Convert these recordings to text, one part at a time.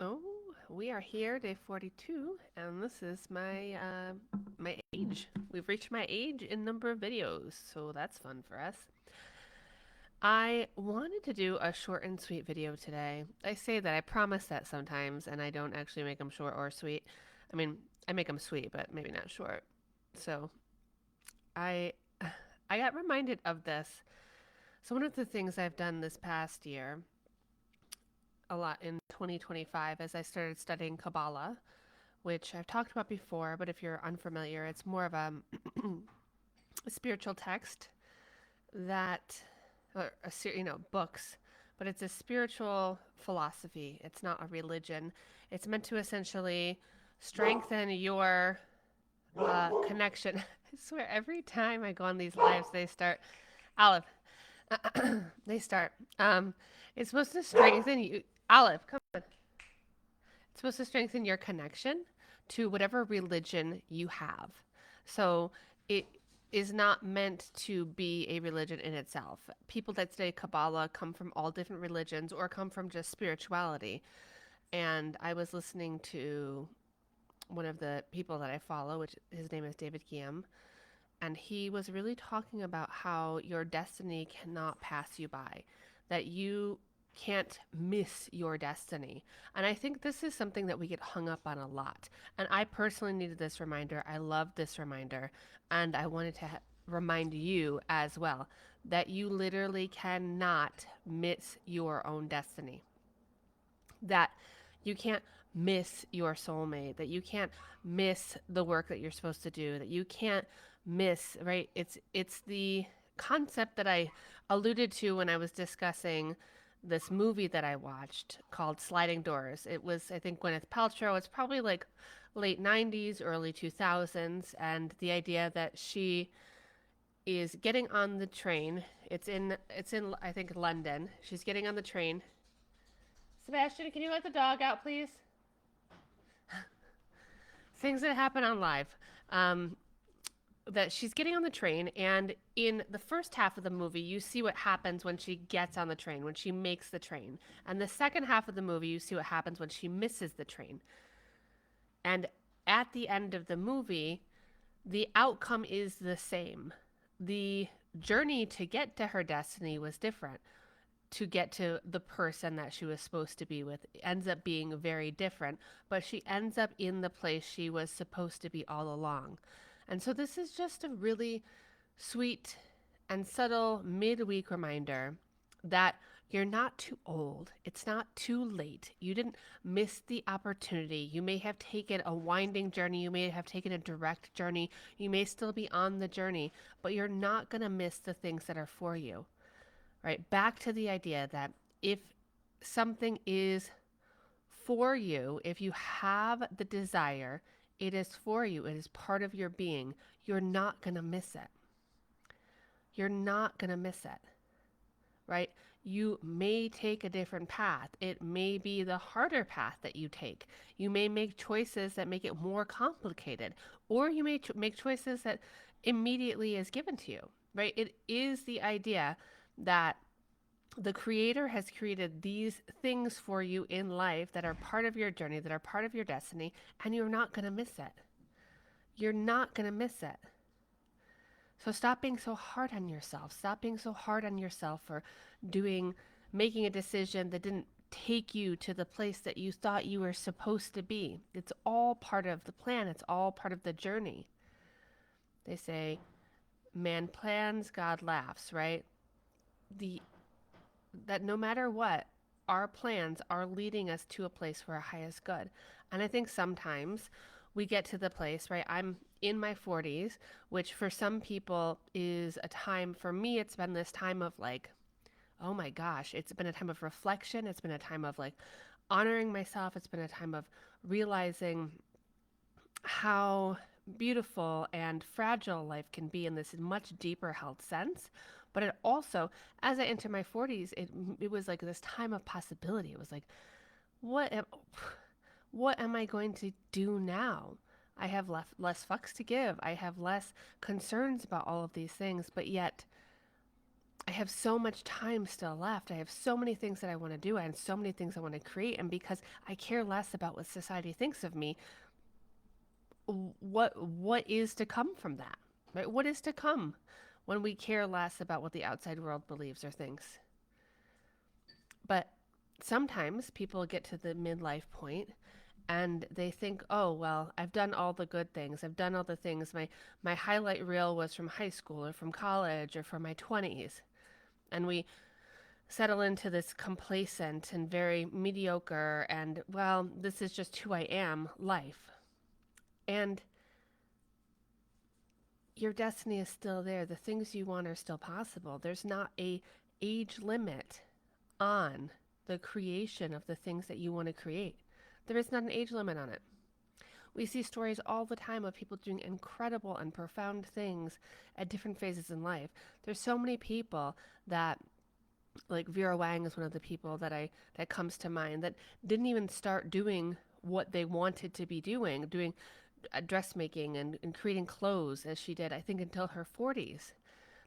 Oh, we are here, day 42, and this is my age. We've reached my age in number of videos, so that's fun for us. I wanted to do a short and sweet video today. I say that I promise that sometimes, and I don't actually make them short or sweet. I mean, I make them sweet, but maybe not short. So I I got reminded of this. So one of the things I've done this past year, a lot in 2025, as I started studying Kabbalah, which I've talked about before, but if you're unfamiliar, it's more of a spiritual text that, or books, but it's a spiritual philosophy. It's not a religion. It's meant to essentially strengthen your connection. I swear, every time I go on these lives, they start, Olive, they start. It's supposed to strengthen you. Olive, come on. It's supposed to strengthen your connection to whatever religion you have. So it is not meant to be a religion in itself. People that study Kabbalah come from all different religions or come from just spirituality. And I was listening to one of the people that I follow, which his name is David Guillaume, and he was really talking about how your destiny cannot pass you by, that you can't miss your destiny. And I think this is something that we get hung up on a lot. And I personally needed this reminder. I love this reminder. And I wanted to remind you as well that you literally cannot miss your own destiny. That you can't miss your soulmate, that you can't miss the work that you're supposed to do, that you can't miss, right? It's the concept that I alluded to when I was discussing this movie that I watched called Sliding Doors. It was, I think, Gwyneth Paltrow. It's probably like late 90s, early 2000s, and the idea that she is getting on the train. It's in I think London. She's getting on the train. Sebastian, can you let the dog out, please? Things that happen on live. Um, that she's getting on the train, and in the first half of the movie, you see what happens when she gets on the train, when she makes the train. And the second half of the movie, you see what happens when she misses the train. And at the end of the movie, the outcome is the same. The journey to get to her destiny was different. To get to the person that she was supposed to be with ends up being very different, but she ends up in the place she was supposed to be all along. And so this is just a really sweet and subtle midweek reminder that you're not too old. It's not too late. You didn't miss the opportunity. You may have taken a winding journey. You may have taken a direct journey. You may still be on the journey, but you're not going to miss the things that are for you, right? Back to the idea that if something is for you, if you have the desire, it is for you, it is part of your being, you're not going to miss it. You're not going to miss it, right? You may take a different path. It may be the harder path that you take. You may make choices that make it more complicated, or you may make choices that immediately is given to you, right? It is the idea that the creator has created these things for you in life that are part of your journey, that are part of your destiny, and you're not going to miss it. You're not going to miss it. So stop being so hard on yourself. Stop being so hard on yourself for making a decision that didn't take you to the place that you thought you were supposed to be. It's all part of the plan. It's all part of the journey. They say, man plans, God laughs, right? The that no matter what, our plans are leading us to a place for our highest good. And I think sometimes we get to the place, right? I'm in my 40s, which for some people is a time, for me, it's been this time of like, oh my gosh, it's been a time of reflection. It's been a time of like honoring myself. It's been a time of realizing how beautiful and fragile life can be in this much deeper held sense. But it also, as I enter my 40s, it was like this time of possibility. It was like, what am, what am I going to do now? I have less fucks to give. I have less concerns about all of these things, but yet I have so much time still left. I have so many things that I want to do and so many things I want to create. And because I care less about what society thinks of me, what is to come from that? Right? What is to come when we care less about what the outside world believes or thinks? But sometimes people get to the midlife point and they think, oh, well, I've done all the good things. I've done all the things. My highlight reel was from high school or from college or from my 20s. And we settle into this complacent and very mediocre and, well, this is just who I am life. And your destiny is still there. The things you want are still possible. There's not a age limit on the creation of the things that you want to create. There is not an age limit on it. We see stories all the time of people doing incredible and profound things at different phases in life. There's so many people that, like Vera Wang is one of the people that comes to mind, that didn't even start doing what they wanted to be doing dressmaking and creating clothes as she did, I think, until her 40s.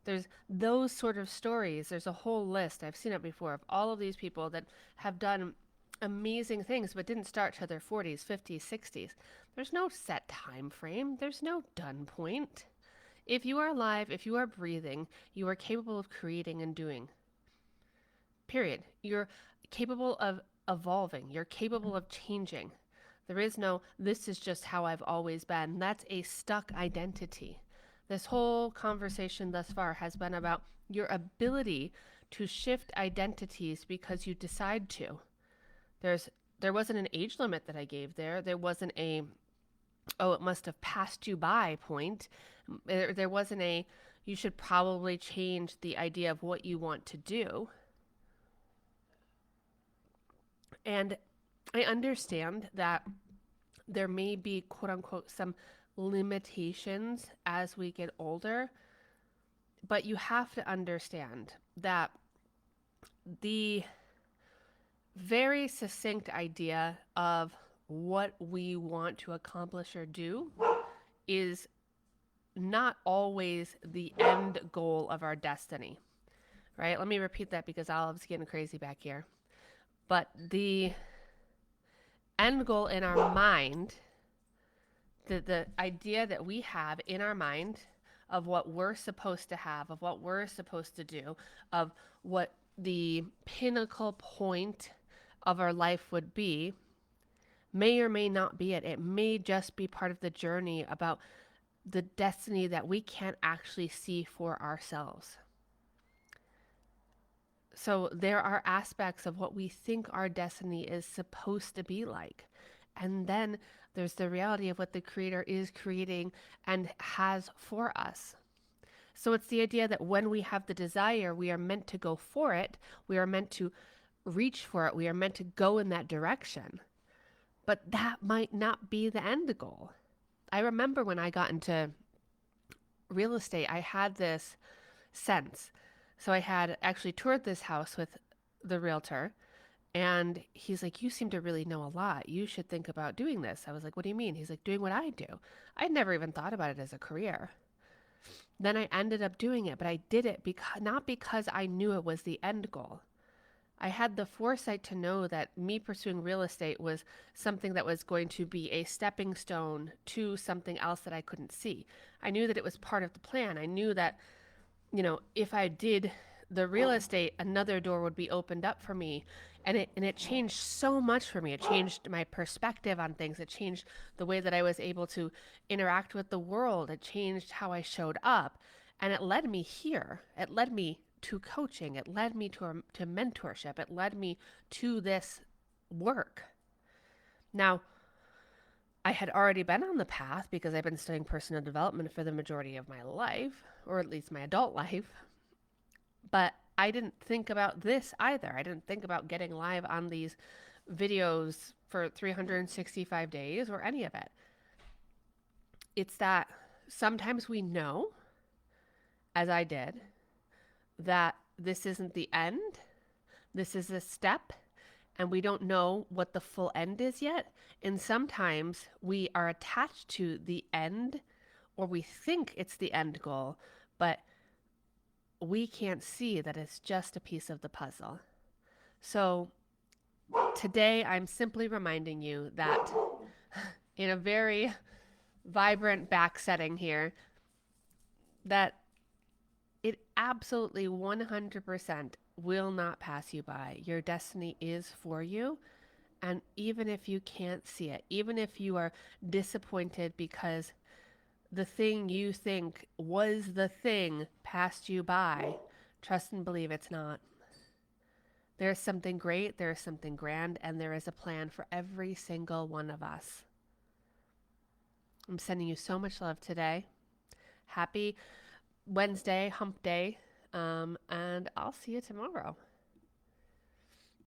There's those sort of stories. There's a whole list, I've seen it before, of all of these people that have done amazing things but didn't start till their 40s, 50s, 60s. There's no set time frame. There's no done point. If you are alive, if you are breathing, you are capable of creating and doing. Period. You're capable of evolving. You're capable of changing. There is no, this is just how I've always been. That's a stuck identity. This whole conversation thus far has been about your ability to shift identities because you decide to. There wasn't an age limit that I gave there. There wasn't a, oh, it must have passed you by point. There wasn't a, you should probably change the idea of what you want to do. And I understand that there may be, quote unquote, some limitations as we get older, but you have to understand that the very succinct idea of what we want to accomplish or do is not always the end goal of our destiny, right? Let me repeat that because Olive's getting crazy back here. But the end goal in our mind, the idea that we have in our mind of what we're supposed to have, of what we're supposed to do, of what the pinnacle point of our life would be, may or may not be it. It may just be part of the journey about the destiny that we can't actually see for ourselves. So there are aspects of what we think our destiny is supposed to be like. And then there's the reality of what the creator is creating and has for us. So it's the idea that when we have the desire, we are meant to go for it. We are meant to reach for it. We are meant to go in that direction. But that might not be the end goal. I remember when I got into real estate, I had this sense. So I had actually toured this house with the realtor, and he's like, you seem to really know a lot. You should think about doing this. I was like, what do you mean? He's like, doing what I do. I'd never even thought about it as a career. Then I ended up doing it, but I did it not because I knew it was the end goal. I had the foresight to know that me pursuing real estate was something that was going to be a stepping stone to something else that I couldn't see. I knew that it was part of the plan. I knew that, if I did the real estate, another door would be opened up for me. And it changed so much for me. It changed my perspective on things. It changed the way that I was able to interact with the world. It changed how I showed up. And it led me here. It led me to coaching. It led me to mentorship. It led me to this work. Now, I had already been on the path because I've been studying personal development for the majority of my life, or at least my adult life. But I didn't think about this either. I didn't think about getting live on these videos for 365 days or any of it. It's that sometimes we know, as I did, that this isn't the end. This is a step, and we don't know what the full end is yet. And sometimes we are attached to the end, or we think it's the end goal, but we can't see that it's just a piece of the puzzle. So today, I'm simply reminding you that in a very vibrant back setting here, that it absolutely 100% will not pass you by. Your destiny is for you. And even if you can't see it, even if you are disappointed because the thing you think was the thing passed you by, trust and believe it's not. There is something great, there is something grand, and there is a plan for every single one of us. I'm sending you so much love today. Happy Wednesday, hump day, and I'll see you tomorrow.